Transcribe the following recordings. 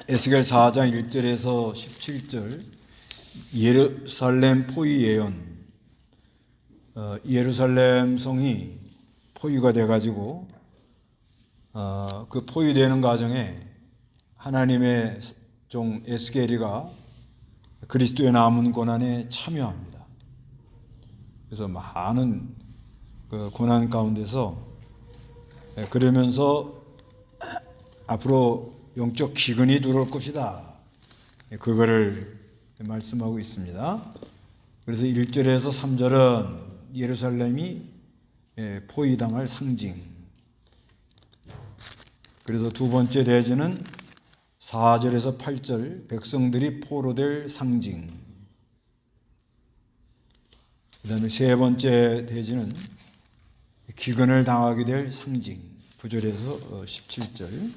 에스겔 4장 1절에서 17절 예루살렘 포위 예언. 예루살렘 성이 포위가 돼가지고 그 포위되는 과정에 하나님의 종 에스겔이가 그리스도의 남은 고난에 참여합니다. 그래서 많은 그 고난 가운데서 그러면서 앞으로 영적 기근이 들어올 것이다. 그거를 말씀하고 있습니다. 그래서 1절에서 3절은 예루살렘이 포위당할 상징. 그래서 두 번째 대지는 4절에서 8절 백성들이 포로될 상징. 그 다음에 세 번째 대지는 기근을 당하게 될 상징. 9절에서 17절.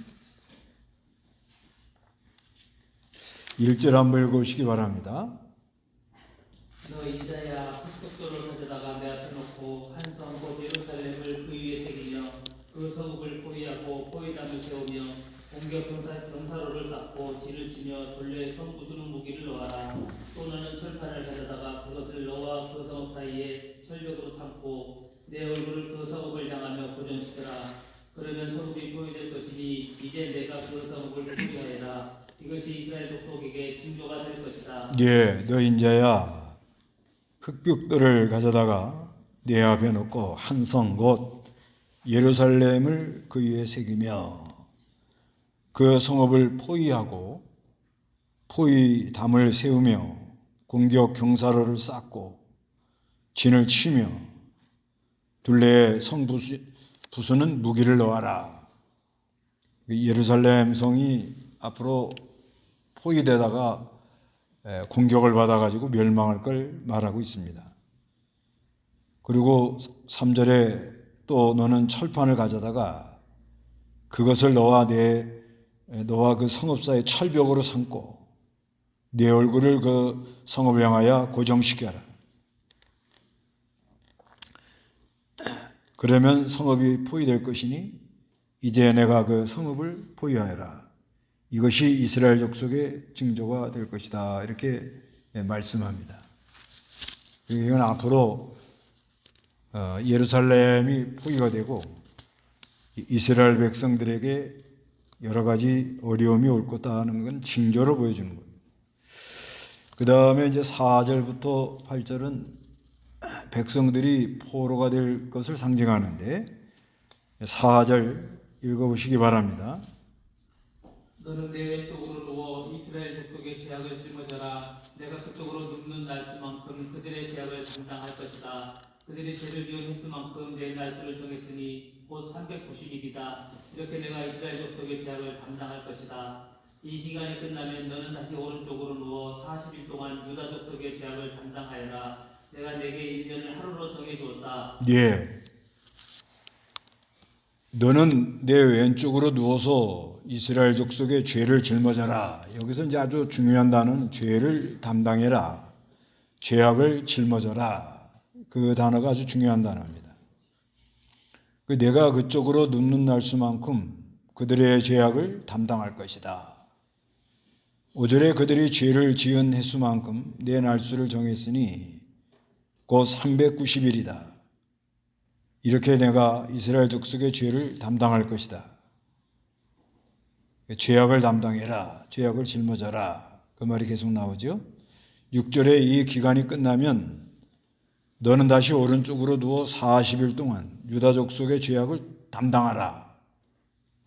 1절 한번 읽어보시기 바랍니다. 너 인자야 흑석도를 가져다가 내 앞에 놓고 한 성 곧 예루살렘을 그 위에 새기며 그 성읍을 포위하고 포위담을 세우며 공격 병사로를 쌓고 진을 치며 돌려에 성 부수는 무기를 놓아라. 또 너는 철판을 가져다가 그것을 너와 그 성읍 사이에 철벽으로 삼고 내 얼굴을 그 성읍을 향하며 고정시켜라. 그러면 성읍이 포위될 것이니 이제 내가 그 성읍을 포위하여라. 이것이 이스라엘 족속에게 징조가 될 것이다. 예, 너 인자야 흑벽돌을 가져다가 내 앞에 놓고 한 성 곧 예루살렘을 그 위에 새기며 그 성읍을 포위하고 포위담을 세우며 공격 경사로를 쌓고 진을 치며 둘레에 성 부수는 무기를 넣어라. 예루살렘 성이 앞으로 포위되다가 공격을 받아가지고 멸망할 걸 말하고 있습니다. 그리고 3절에 또 너는 철판을 가져다가 그것을 너와 그 성읍 사이 철벽으로 삼고 내 얼굴을 그 성읍을 향하여 고정시켜라. 그러면 성읍이 포위될 것이니 이제 내가 그 성읍을 포위하여라. 이것이 이스라엘 족속의 징조가 될 것이다. 이렇게 말씀합니다. 이건 앞으로 예루살렘이 포위가 되고 이스라엘 백성들에게 여러 가지 어려움이 올 거다는 건 징조로 보여주는 거예요. 그 다음에 이제 4절부터 8절은 백성들이 포로가 될 것을 상징하는데 4절 읽어보시기 바랍니다. 너는 내 왼쪽으로 누워 이스라엘 족속의 죄악을 짊어져라. 내가 그쪽으로 눕는 날수만큼 그들의 죄악을 감당할 것이다. 그들이 죄를 지은 횟수만큼 내 날수를 정했으니 곧 390일이다. 이렇게 내가 이스라엘 족속의 죄악을 감당할 것이다. 이 기간이 끝나면 너는 다시 오른쪽으로 누워 40일 동안 유다 족속의 죄악을 감당하여라. 내가 내게 1년을 하루로 정해주었다. 예. 너는 내 왼쪽으로 누워서 이스라엘 족속의 죄를 짊어져라. 여기서 이제 아주 중요한 단어는 죄를 담당해라. 죄악을 짊어져라. 그 단어가 아주 중요한 단어입니다. 내가 그쪽으로 눕는 날수만큼 그들의 죄악을 담당할 것이다. 5절에 그들이 죄를 지은 횟수만큼 내 날수를 정했으니 곧 390일이다. 이렇게 내가 이스라엘 족속의 죄를 담당할 것이다. 죄악을 담당해라. 죄악을 짊어져라. 그 말이 계속 나오죠. 6절에 이 기간이 끝나면 너는 다시 오른쪽으로 누워 40일 동안 유다 족속의 죄악을 담당하라.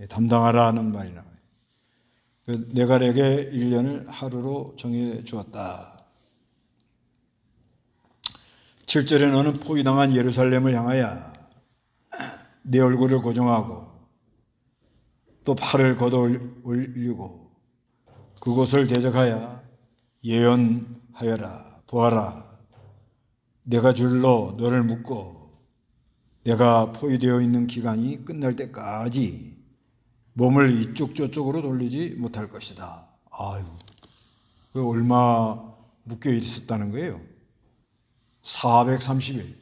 담당하라 하는 말이 나와요. 내가 내게 1년을 하루로 정해 주었다. 7절에 너는 포위당한 예루살렘을 향하여 내 얼굴을 고정하고 또 팔을 걷어 올리고 그곳을 대적하여 예언하여라. 보아라. 내가 줄로 너를 묶고 내가 포위되어 있는 기간이 끝날 때까지 몸을 이쪽 저쪽으로 돌리지 못할 것이다. 아유, 그 얼마 묶여 있었다는 거예요? 430일.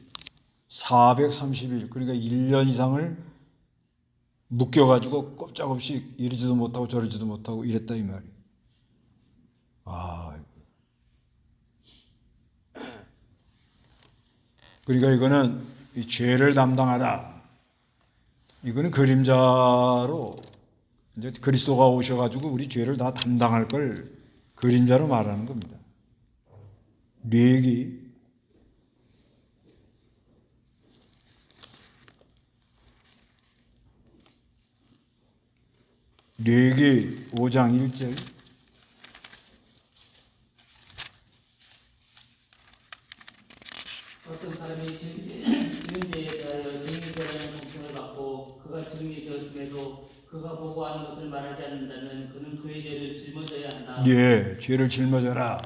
430일. 그러니까 1년 이상을 묶여가지고 꼼짝없이 이러지도 못하고 저러지도 못하고 이랬다 이 말이에요. 그러니까 이거는 이 죄를 담당하라. 이거는 그림자로 이제 그리스도가 오셔가지고 우리 죄를 다 담당할 걸 그림자로 말하는 겁니다. 뇌기 뇌기 5장 1절 어떤 사람이 증인죄에 대하여 증인되라는 공평을 받고 그가 증인이 되었음에도 그가 보고하는 것을 말하지 않는다면 그는 그의 죄를 짊어져야 한다. 예, 죄를 짊어져라.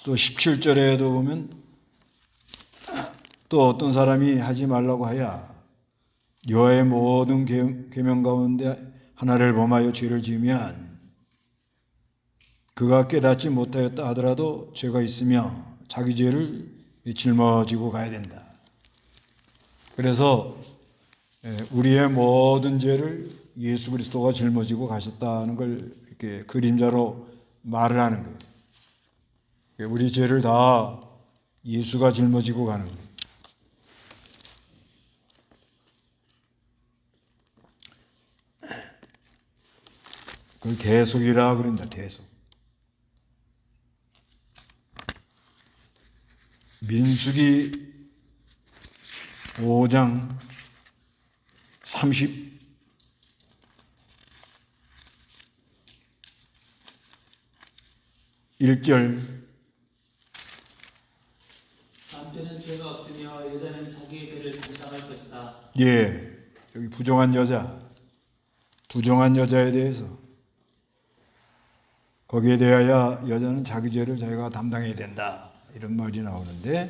또 17절에도 보면 또 어떤 사람이 하지 말라고 하야 여호와의 모든 계명 가운데 하나를 범하여 죄를 지으면 그가 깨닫지 못하였다 하더라도 죄가 있으며 자기 죄를 짊어지고 가야 된다. 그래서 우리의 모든 죄를 예수 그리스도가 짊어지고 가셨다는 걸 이렇게 그림자로 말을 하는 거예요. 우리 죄를 다 예수가 짊어지고 가는 거예요. 그걸 대속이라 그런다. 대속. 민수기 5장 31절 남자는 죄가 없으며 여자는 자기의 죄를 감당할 것이다. 예, 여기 부정한 여자에 대해서 거기에 대하여 여자는 자기 죄를 자기가 담당해야 된다. 이런 말이 나오는데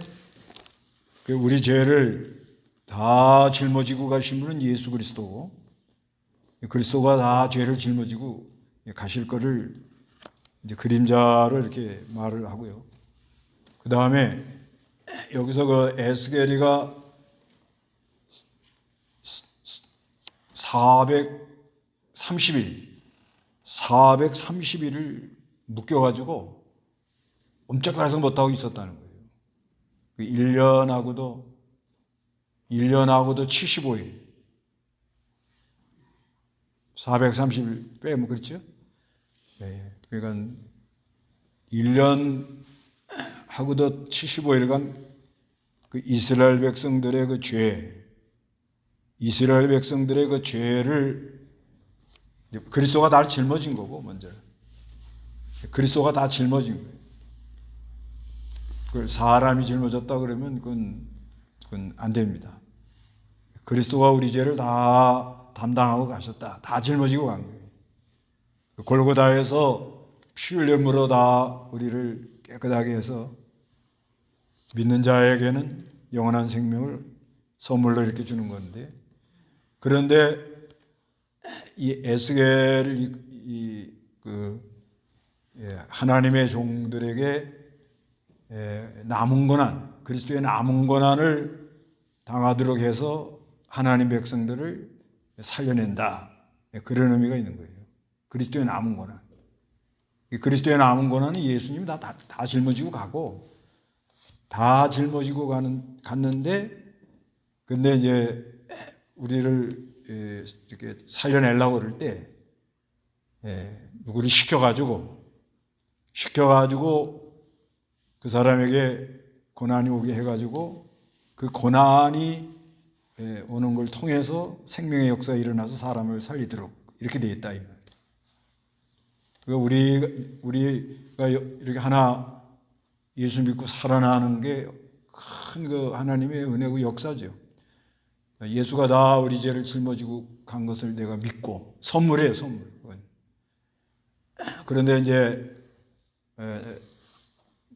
우리 죄를 다 짊어지고 가신 분은 예수 그리스도고 그리스도가 다 죄를 짊어지고 가실 거를 이제 그림자로 이렇게 말을 하고요. 그 다음에 여기서 그 에스겔이가 430일을 묶여가지고 엄청나서 못하고 있었다는 거예요. 1년하고도 75일 430일 빼면 그렇죠? 네. 그러니까 1년하고도 75일간 그 이스라엘 백성들의 그 죄를 그리스도가 다 짊어진 거고 먼저 그리스도가 다 짊어진 거예요. 그걸 사람이 짊어졌다 그러면 그건 안 됩니다. 그리스도가 우리 죄를 다 담당하고 가셨다. 다 짊어지고 간 거예요. 골고다에서 피 흘림으로 다 우리를 깨끗하게 해서 믿는 자에게는 영원한 생명을 선물로 이렇게 주는 건데 그런데 이 에스겔 하나님의 종들에게 남은 고난, 그리스도의 남은 고난을 당하도록 해서 하나님 백성들을 살려낸다. 그런 의미가 있는 거예요. 그리스도의 남은 고난. 그리스도의 남은 고난은 예수님이 다 짊어지고 가고 다 짊어지고 갔는데 근데 이제 우리를 이렇게 살려내려고 그럴 때 누구를 시켜가지고 그 사람에게 고난이 오게 해가지고 그 고난이 오는 걸 통해서 생명의 역사가 일어나서 사람을 살리도록 이렇게 되어 있다. 그러니까 우리가 이렇게 하나 예수 믿고 살아나는 게 큰 그 하나님의 은혜고 역사죠. 예수가 다 우리 죄를 짊어지고 간 것을 내가 믿고 선물이에요, 선물. 그런데 이제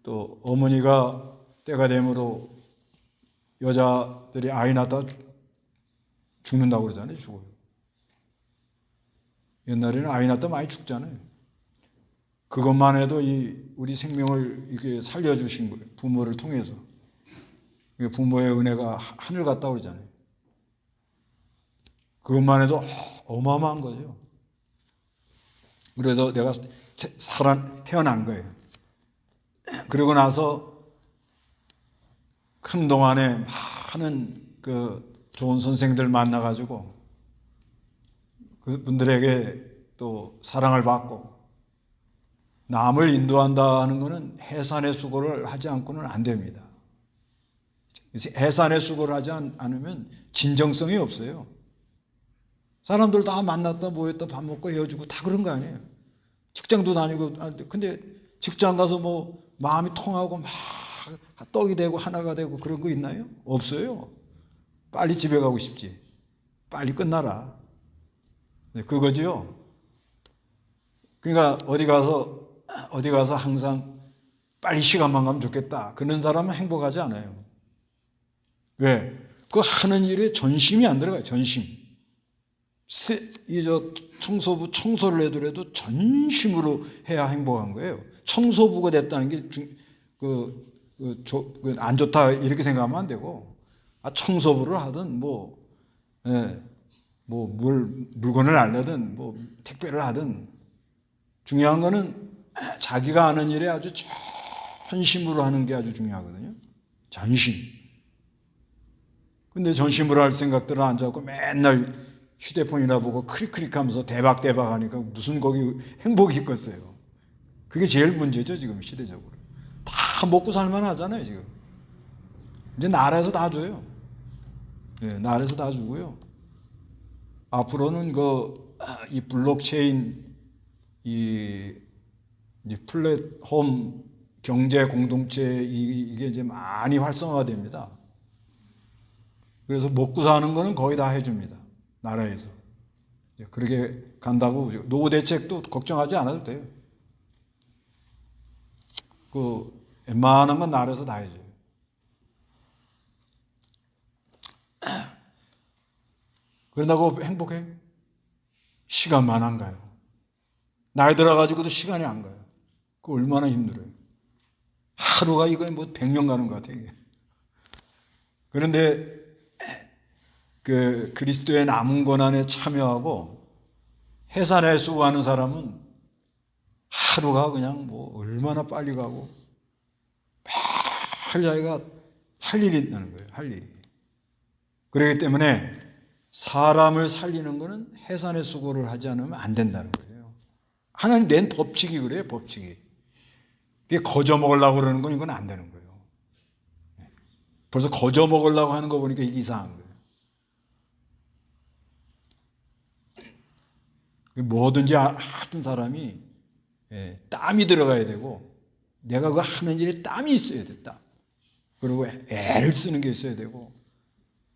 또 어머니가 때가 되므로 여자들이 아이 낳다 죽는다고 그러잖아요. 죽어요. 옛날에는 아이 낳다 많이 죽잖아요. 그것만 해도 우리 생명을 이렇게 살려주신 거예요. 부모를 통해서. 부모의 은혜가 하늘 같다고 그러잖아요. 그것만 해도 어마어마한 거죠. 그래서 내가 태어난 거예요. 그러고 나서 큰 동안에 많은 그 좋은 선생들 만나가지고 그분들에게 또 사랑을 받고 남을 인도한다는 것은 해산의 수고를 하지 않고는 안 됩니다. 해산의 수고를 하지 않으면 진정성이 없어요. 사람들 다 만났다 모였다 밥 먹고 헤어지고 다 그런 거 아니에요. 직장도 다니고 근데 직장 가서 뭐 마음이 통하고 막 떡이 되고 하나가 되고 그런 거 있나요? 없어요. 빨리 집에 가고 싶지. 빨리 끝나라. 그거지요. 그러니까 어디 가서 항상 빨리 시간만 가면 좋겠다. 그런 사람은 행복하지 않아요. 왜? 그 하는 일에 전심이 안 들어가요. 전심. 청소부 청소를 해더라도 전심으로 해야 행복한 거예요. 청소부가 됐다는 게 안 좋다 이렇게 생각하면 안 되고, 청소부를 하든 물건을 알려든 택배를 하든 중요한 거는 자기가 하는 일에 아주 전심으로 하는 게 아주 중요하거든요. 전심. 근데 전심으로 할 생각들을 안 잡고 맨날 휴대폰이나 보고 크릭크릭 하면서 대박 하니까 무슨 거기 행복이 있겠어요. 그게 제일 문제죠, 지금 시대적으로. 다 먹고 살만 하잖아요, 지금. 이제 나라에서 다 줘요. 네, 나라에서 다 주고요. 앞으로는 이 블록체인, 이 플랫폼 경제 공동체 이게 이제 많이 활성화됩니다. 그래서 먹고 사는 거는 거의 다 해줍니다. 나라에서. 그렇게 간다고 노후 대책도 걱정하지 않아도 돼요. 웬만한 건 나라에서 다 해줘요. 그런다고 행복해? 시간만 안 가요. 나이 들어가지고도 시간이 안 가요. 그거 얼마나 힘들어요. 하루가 이거 100년 가는 것 같아요. 그런데 그리스도의 남은 고난에 참여하고 해산에 수고하는 사람은 하루가 그냥 얼마나 빨리 가고 매일 자기가 할 일이 있다는 거예요. 할 일이. 그렇기 때문에 사람을 살리는 것은 해산의 수고를 하지 않으면 안 된다는 거예요. 하나님 낸 법칙이 그래요. 법칙이. 그게 거저 먹으려고 그러는 건 이건 안 되는 거예요. 벌써 거저 먹으려고 하는 거 보니까 이게 이상한 거예요. 뭐든지 하던 사람이 땀이 들어가야 되고, 내가 그 하는 일에 땀이 있어야 돼. 땀. 그리고 애를 쓰는 게 있어야 되고,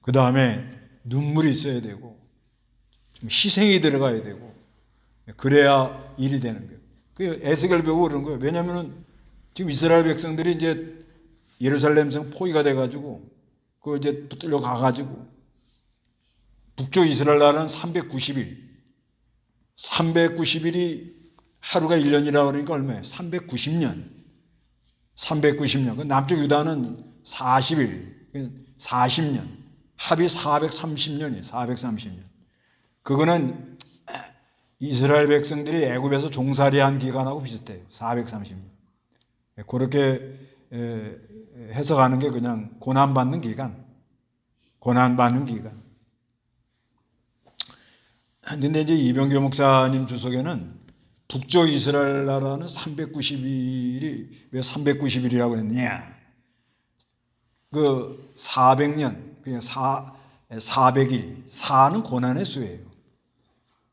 그 다음에 눈물이 있어야 되고, 좀 희생이 들어가야 되고, 그래야 일이 되는 거예요. 그 에스겔 배우고 그런 거예요. 왜냐면은 지금 이스라엘 백성들이 이제 예루살렘 성 포위가 돼가지고, 그걸 이제 붙들려 가가지고, 북쪽 이스라엘 나라는 390일. 390일이 하루가 1년이라고 그러니까 얼마예요? 390년. 390년. 남쪽 유다는 40일. 40년. 합이 430년이에요. 430년. 그거는 이스라엘 백성들이 애굽에서 종살이한 기간하고 비슷해요. 430년. 그렇게 해석하는 게 그냥 고난받는 기간. 고난받는 기간. 근데 이제 이병규 목사님 주석에는 북쪽 이스라엘 나라는 390일이 왜 390일이라고 했느냐? 400년, 그냥 400일, 4는 고난의 수예요.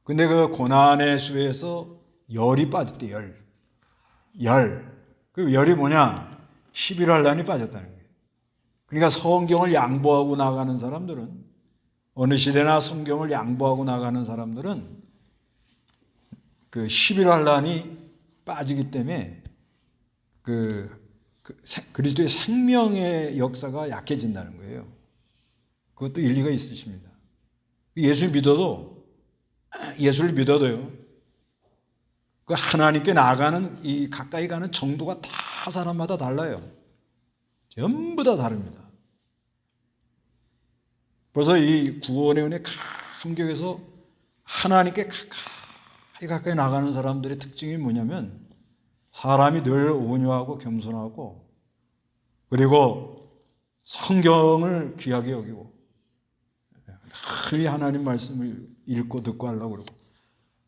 근데 그 고난의 수에서 열이 빠졌대, 열. 그 열이 뭐냐? 11환란이 빠졌다는 거예요. 그러니까 성경을 양보하고 나가는 사람들은, 어느 시대나 성경을 양보하고 나가는 사람들은 11환란이 빠지기 때문에 그리스도의 생명의 역사가 약해진다는 거예요. 그것도 일리가 있으십니다. 예수를 믿어도요, 하나님께 나아가는 가까이 가는 정도가 다 사람마다 달라요. 전부 다 다릅니다. 그래서 이 구원의 은혜 감격에서 하나님께 가까이 나가는 사람들의 특징이 뭐냐면 사람이 늘 온유하고 겸손하고 그리고 성경을 귀하게 여기고 늘 하나님 말씀을 읽고 듣고 하려고 그러고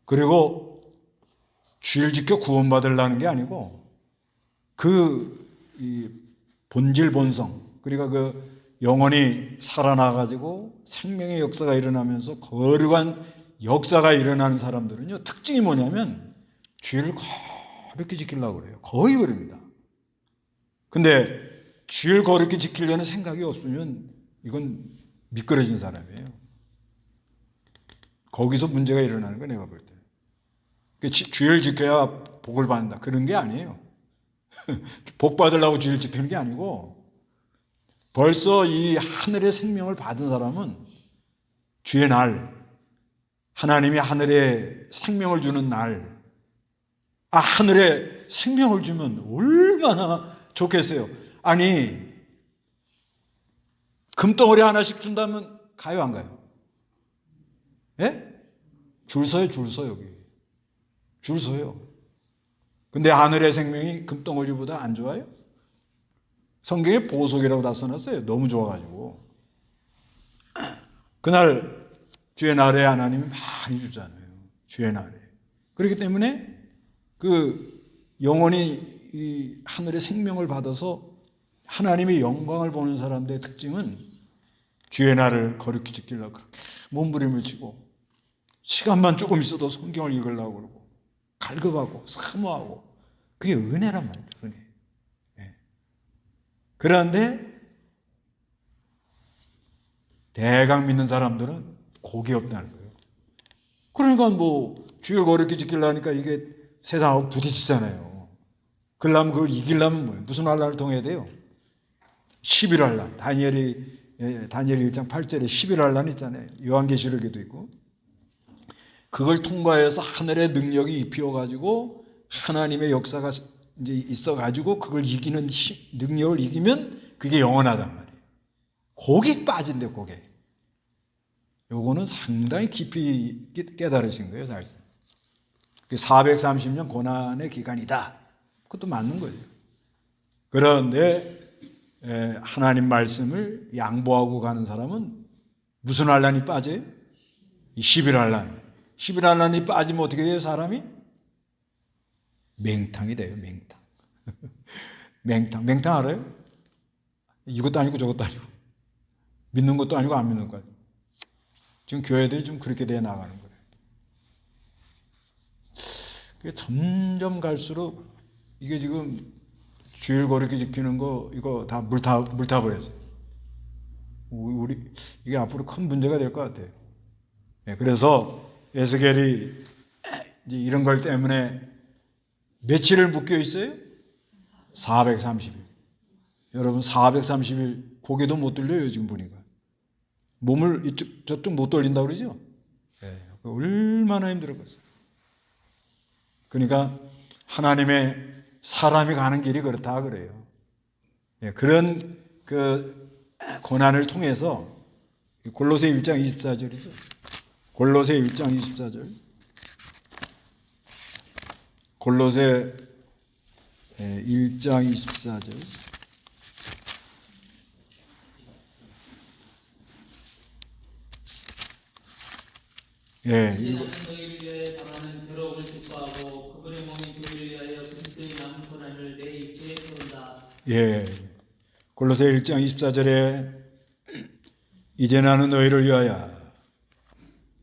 그리고 죄를 지켜 구원받으려는 게 아니고 이 본질 본성 그러니까 그 영혼이 살아나가지고 생명의 역사가 일어나면서 거룩한 역사가 일어나는 사람들은요 특징이 뭐냐면 죄를 거룩히 지키려고 그래요. 거의 그럽니다. 근데 죄를 거룩히 지키려는 생각이 없으면 이건 미끄러진 사람이에요. 거기서 문제가 일어나는 거예요. 내가 볼 때. 죄를 지켜야 복을 받는다. 그런 게 아니에요. 복 받으려고 죄를 지키는 게 아니고 벌써 이 하늘의 생명을 받은 사람은 주의 날, 하나님이 하늘에 생명을 주는 날, 하늘에 생명을 주면 얼마나 좋겠어요. 아니, 금덩어리 하나씩 준다면 가요, 안 가요? 예? 줄 서요, 줄 서, 여기. 줄 서요. 근데 하늘의 생명이 금덩어리보다 안 좋아요? 성경에 보석이라고 다 써놨어요. 너무 좋아가지고. 그날 주의 날에 하나님이 많이 주잖아요. 주의 날에. 그렇기 때문에 그 영혼이 이 하늘의 생명을 받아서 하나님의 영광을 보는 사람들의 특징은 주의 날을 거룩히 지키려고 그렇게 몸부림을 치고 시간만 조금 있어도 성경을 읽으려고 그러고 갈급하고 사모하고 그게 은혜란 말이에요. 은혜. 그런데 대강 믿는 사람들은 복이 없다는 거예요. 그러니까 뭐 주를 거룩히 지키려니까 이게 세상하고 부딪히잖아요. 그러려면 그걸 이기려면 뭐예요? 무슨 환란을 통해야 돼요? 11환란. 다니엘이 1장 8절에 11환란 있잖아요. 요한계시록에도 있고. 그걸 통과해서 하늘의 능력이 입히어가지고 하나님의 역사가 이제 있어가지고 그걸 이기는 능력을 이기면 그게 영원하단 말이에요. 거기 빠진대, 거기에. 요거는 상당히 깊이 깨달으신 거예요, 사실상. 430년 고난의 기간이다. 그것도 맞는 거죠. 그런데 하나님 말씀을 양보하고 가는 사람은 무슨 환란이 빠져요? 11환란. 11환란이 빠지면 어떻게 돼요, 사람이? 맹탕이 돼요, 맹탕. 맹탕 알아요? 이것도 아니고 저것도 아니고. 믿는 것도 아니고 안 믿는 것 아니고. 지금 교회들이 좀 그렇게 돼 나가는 거예요. 점점 갈수록 이게 지금 주일 거룩히 지키는 거 이거 다 물타버렸어요. 우리 이게 앞으로 큰 문제가 될 것 같아요. 그래서 에스겔이 이제 이런 걸 때문에 며칠을 묶여 있어요? 430일. 여러분 430일 고개도 못 들려요 지금 보니까. 몸을 이쪽 저쪽 못 돌린다고 그러죠? 얼마나 힘들었겠어요. 그러니까 하나님의 사람이 가는 길이 그렇다 그래요. 그런 그 고난을 통해서 골로새 1장 24절이죠. 골로새 1장 24절. 골로새 1장 24절. 이제는 너희를 위하여 당하는 괴로움을 기뻐하고 그분의 몸이 너희를 위하여 그리스도의 남은 고난을 내 입에 세운다. 골로새 1장 24절에 이제 나는 너희를 위하여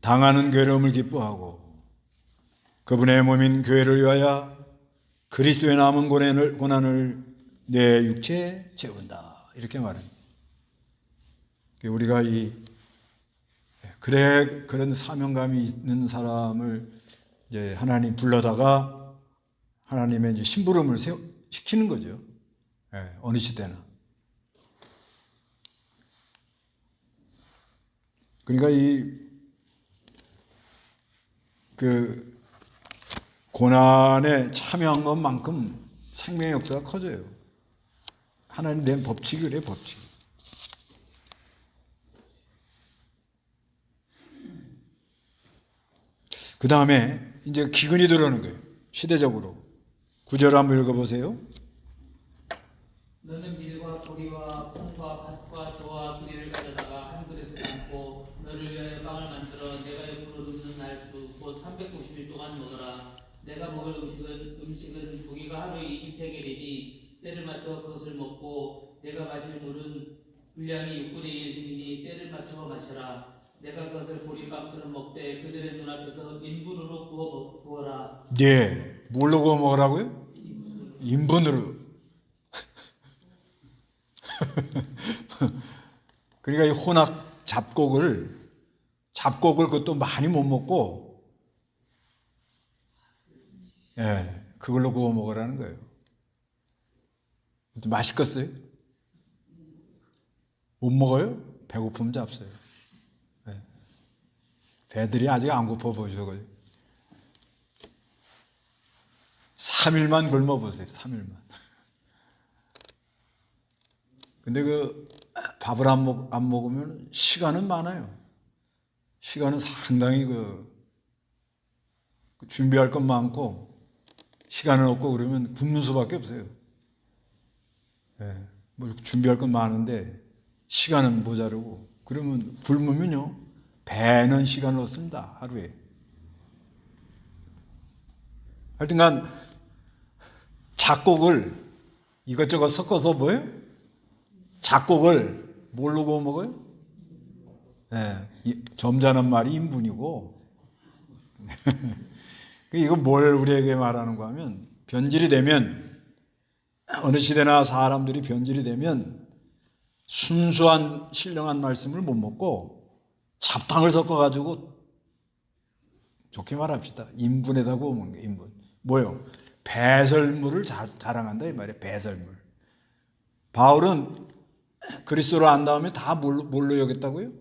당하는 괴로움을 기뻐하고 그분의 몸인 교회를 위하여 그리스도의 남은 고난을 내 육체에 채운다. 이렇게 말합니다. 우리가 그런 사명감이 있는 사람을 이제 하나님 불러다가 하나님의 이제 심부름을 시키는 거죠. 어느 시대나. 그러니까 그 고난에 참여한 것만큼 생명의 역사가 커져요. 하나님 낸 법칙이 그래요, 법칙. 그 다음에 이제 기근이 들어오는 거예요. 시대적으로. 9절 한번 읽어보세요. 너는 밀과 보리와 콩과 팥과 저와 기름을 가져다가 한 그릇에 담고 너를 위하여 빵을 만들어 내가 옆으로 눕는 날수 곧 390일 동안 먹어라. 내가 먹을 음식은 고기가 하루에 20세겔이니 때를 맞춰 그것을 먹고 내가 마실 물은 분량이 6분의 1이니 때를 맞춰 마셔라. 내가 그것을 보리밥처럼 먹되 그들의 눈앞에서 인분으로 구워라. 네, 뭘로 구워 먹으라고요? 인분으로. 그러니까 이 혼합 잡곡을 그것도 많이 못 먹고, 예, 그걸로 구워 먹으라는 거예요. 맛있겠어요? 못 먹어요? 배고프면 잡숴요. 예. 배들이 아직 안 고파 보셔가지고 3일만 굶어 보세요. 3일만. 근데 그 밥을 안 먹으면 시간은 많아요. 시간은 상당히 그 준비할 건 많고 시간은 없고 그러면 굶는 수밖에 없어요. 예, 뭐 준비할 건 많은데 시간은 모자르고 그러면 굶으면요 배는 시간을 얻습니다. 하루에. 하여튼간 작곡을 이것저것 섞어서 뭐예요? 작곡을 뭘로 구워 먹어요? 예, 점잖은 말이 인분이고 이거 뭘 우리에게 말하는가 하면 변질이 되면 어느 시대나 사람들이 변질이 되면 순수한 신령한 말씀을 못 먹고 잡탕을 섞어가지고 좋게 말합시다. 인분에다 구워 먹는 거예요. 인분. 뭐요? 배설물을 자랑한다 이 말이에요. 배설물. 바울은 그리스도로 안 다음에 다 뭘로 여겼다고요?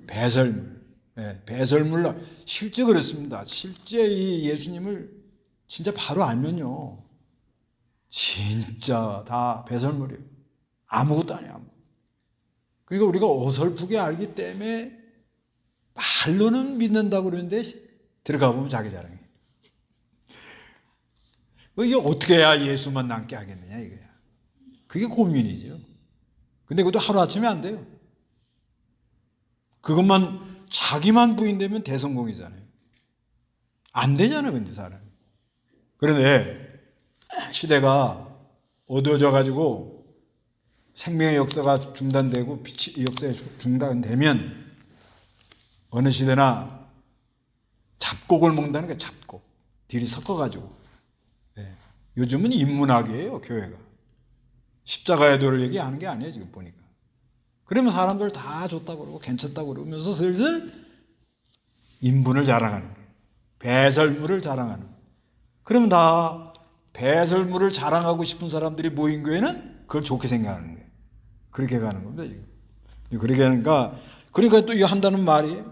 배설물. 네, 배설물로. 실제 그렇습니다. 실제 이 예수님을 진짜 바로 알면요. 진짜 다 배설물이에요. 아무것도 아니야. 그러니까 우리가 어설프게 알기 때문에 말로는 믿는다고 그러는데 들어가 보면 자기 자랑해. 이게 어떻게 해야 예수만 남게 하겠느냐 이거야. 그게 고민이죠. 근데 그것도 하루아침에 안 돼요. 그것만 자기만 부인되면 대성공이잖아요. 안 되잖아요, 근데 사람이. 그런데 시대가 어두워져 가지고 생명의 역사가 중단되고 빛의 역사가 중단되면 어느 시대나 잡곡을 먹는다는 게 잡곡. 딜이 섞어가지고. 네. 요즘은 인문학이에요, 교회가. 십자가의 도를 얘기하는 게 아니에요, 지금 보니까. 그러면 사람들 다 좋다고 그러고 괜찮다고 그러면서 슬슬 인분을 자랑하는 거예요. 배설물을 자랑하는 거예요. 그러면 다 배설물을 자랑하고 싶은 사람들이 모인 교회는 그걸 좋게 생각하는 거예요. 그렇게 가는 겁니다, 지금. 그렇게 하니까, 그러니까 또 이거 한다는 말이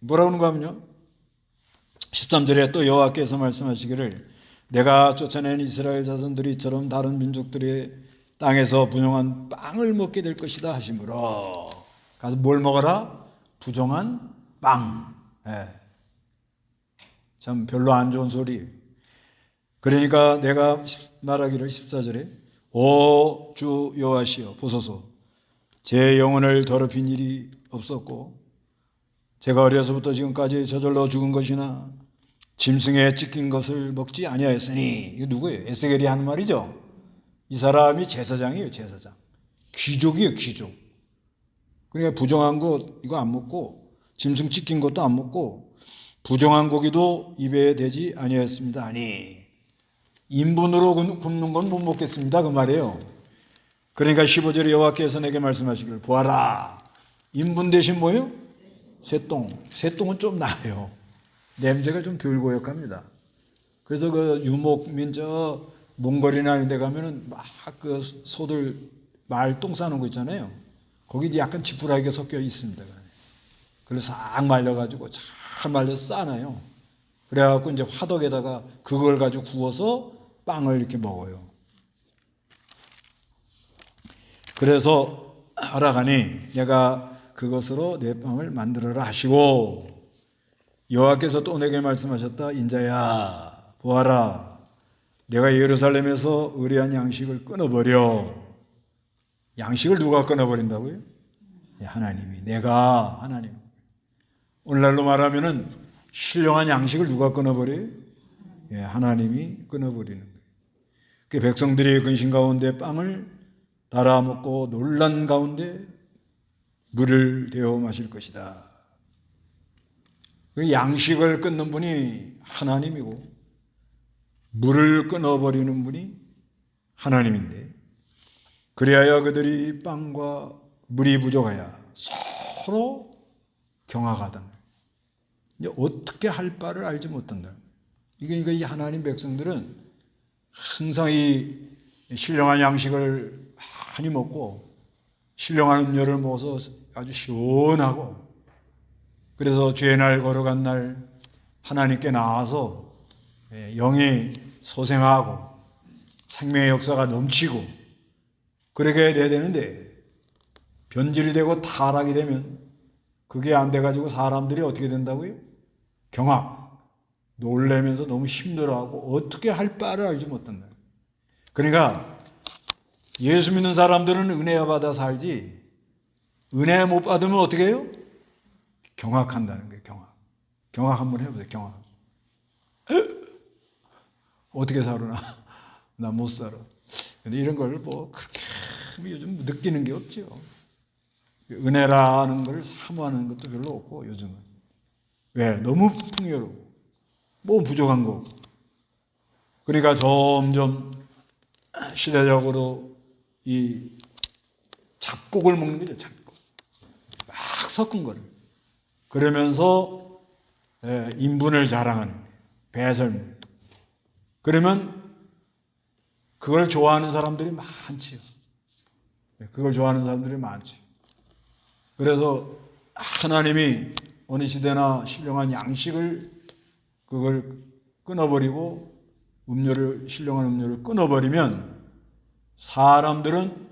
뭐라고 하는가 하면요. 13절에 또 여호와께서 말씀하시기를 내가 쫓아낸 이스라엘 자손들이 이처럼 다른 민족들의 땅에서 분용한 빵을 먹게 될 것이다 하시므로 가서 뭘 먹어라? 부정한 빵. 예. 참 별로 안 좋은 소리. 그러니까 내가 말하기를 14절에 오 주 여호와시여 보소서 제 영혼을 더럽힌 일이 없었고 제가 어려서부터 지금까지 저절로 죽은 것이나 짐승에 찢긴 것을 먹지 아니하였으니 이거 누구예요? 에스겔이 하는 말이죠. 이 사람이 제사장이에요. 제사장. 귀족이에요. 귀족. 그러니까 부정한 것 이거 안 먹고 짐승 찢긴 것도 안 먹고 부정한 고기도 입에 대지 아니하였습니다. 아니 인분으로 굽는 건 못 먹겠습니다. 그 말이에요. 그러니까 15절에 여호와께서 내게 말씀하시기를 보아라. 인분 대신 뭐예요? 새똥. 새똥은 좀 나아요. 냄새가 좀 덜 고역합니다. 그래서 그 유목민 저 몽골이나 이런 데 가면은 막 그 소들 말 똥 싸는 거 있잖아요. 거기 약간 지푸라기가 섞여 있습니다. 그래서 싹 말려가지고 잘 말려서 싸놔요. 그래갖고 이제 화덕에다가 그걸 가지고 구워서 빵을 이렇게 먹어요. 그래서 하라가니 내가 그것으로 내 빵을 만들어라 하시고 여호와께서 또 내게 말씀하셨다. 인자야 보아라 내가 예루살렘에서 의뢰한 양식을 끊어버려. 양식을 누가 끊어버린다고요? 하나님이. 내가 하나님. 오늘날로 말하면은 신령한 양식을 누가 끊어버려요? 하나님이 끊어버리는 거예요. 그 백성들이 근심 가운데 빵을 따라 먹고 놀란 가운데 물을 데워 마실 것이다. 그 양식을 끊는 분이 하나님이고 물을 끊어버리는 분이 하나님인데, 그리하여 그들이 빵과 물이 부족하여 서로 경악하던, 이제 어떻게 할 바를 알지 못한다. 그러니까 이 하나님 백성들은 항상 이 신령한 양식을 많이 먹고 신령한 음료를 먹어서 아주 시원하고, 그래서 죄의 날 걸어간 날 하나님께 나와서 영이 소생하고 생명의 역사가 넘치고 그렇게 돼야 되는데, 변질이 되고 타락이 되면 그게 안 돼가지고 사람들이 어떻게 된다고요? 경악, 놀래면서 너무 힘들어하고 어떻게 할 바를 알지 못한다. 그러니까 예수 믿는 사람들은 은혜 받아 살지, 은혜 못 받으면 어떻게 해요? 경악한다는 거예요. 경악 한번 해보세요. 경악. 어떻게 살아나? 나 못 살아. 근데 이런 걸 뭐 그렇게 요즘 느끼는 게 없죠. 은혜라는 걸 사모하는 것도 별로 없고 요즘은. 왜? 너무 풍요롭고 뭐 부족한 거. 그러니까 점점 시대적으로 이 잡곡을 먹는 거죠. 잡곡. 막 섞은 거를. 그러면서 인분을 자랑하는 거예요. 배설물. 그러면 그걸 좋아하는 사람들이 많지요. 그걸 좋아하는 사람들이 많지요. 그래서 하나님이 어느 시대나 신령한 양식을 그걸 끊어버리고 신령한 음료를 끊어버리면 사람들은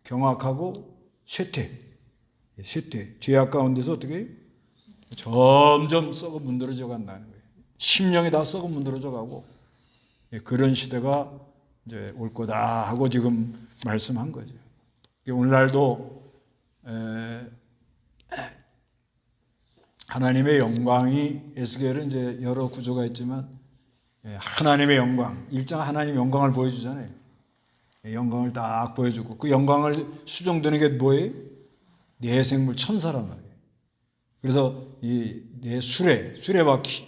경악하고 쇠퇴, 죄악 가운데서 어떻게 해요? 점점 썩어 문드러져 간다는 거예요. 심령이 다 썩어 문드러져 가고, 그런 시대가 이제 올 거다 하고 지금 말씀한 거죠. 오늘날도 하나님의 영광이, 에스겔은 이제 여러 구조가 있지만 하나님의 영광, 일장 하나님의 영광을 보여주잖아요. 영광을 딱 보여주고 그 영광을 수정되는 게 뭐예요? 내 생물 천사란 말이에요. 그래서 이 내 수레바퀴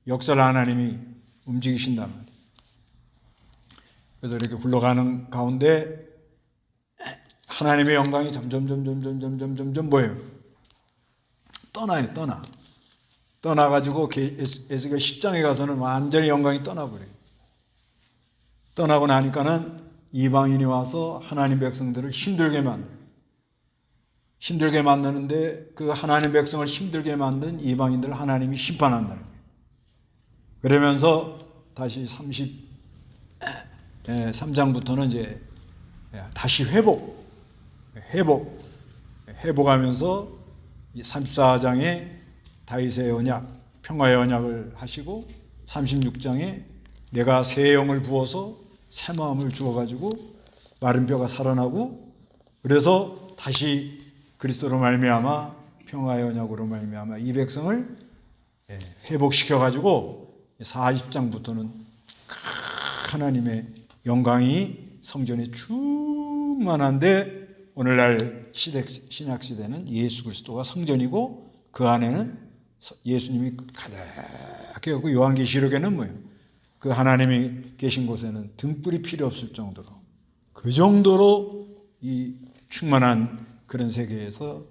역사를 하나님이 움직이신단 말이에요. 그래서 이렇게 굴러가는 가운데 하나님의 영광이 점점 뭐예요? 떠나요. 떠나가지고 에스겔 10장에 가서는 완전히 영광이 떠나버려요. 떠나고 나니까는 이방인이 와서 하나님 백성들을 힘들게 만드는데 그 하나님 백성을 힘들게 만든 이방인들을 하나님이 심판한다는 거예요. 그러면서 다시 33장부터는 이제 다시 회복하면서 34장에 다윗의 언약, 평화의 언약을 하시고 36장에 내가 새 영을 부어서 새 마음을 주어가지고 마른 뼈가 살아나고, 그래서 다시 그리스도로 말미암아 평화의 언약으로 말미암아 이 백성을 회복시켜가지고 40장부터는 하나님의 영광이 성전에 충만한데, 오늘날 신약 시대는 예수 그리스도가 성전이고 그 안에는 예수님이 가득히 하고, 요한계시록에는 뭐예요? 그 하나님이 계신 곳에는 등불이 필요 없을 정도로, 그 정도로 이 충만한 그런 세계에서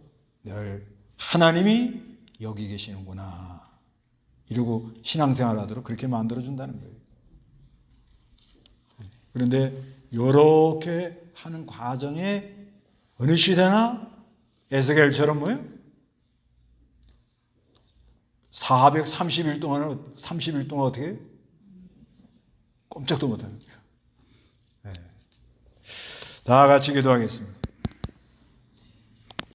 늘 하나님이 여기 계시는구나 이러고 신앙생활 하도록 그렇게 만들어준다는 거예요. 그런데 이렇게 하는 과정에 어느 시대나 에스겔처럼 뭐예요? 430일 동안 어떻게 해요? 꼼짝도 못하는 거예요. 다 같이 기도하겠습니다.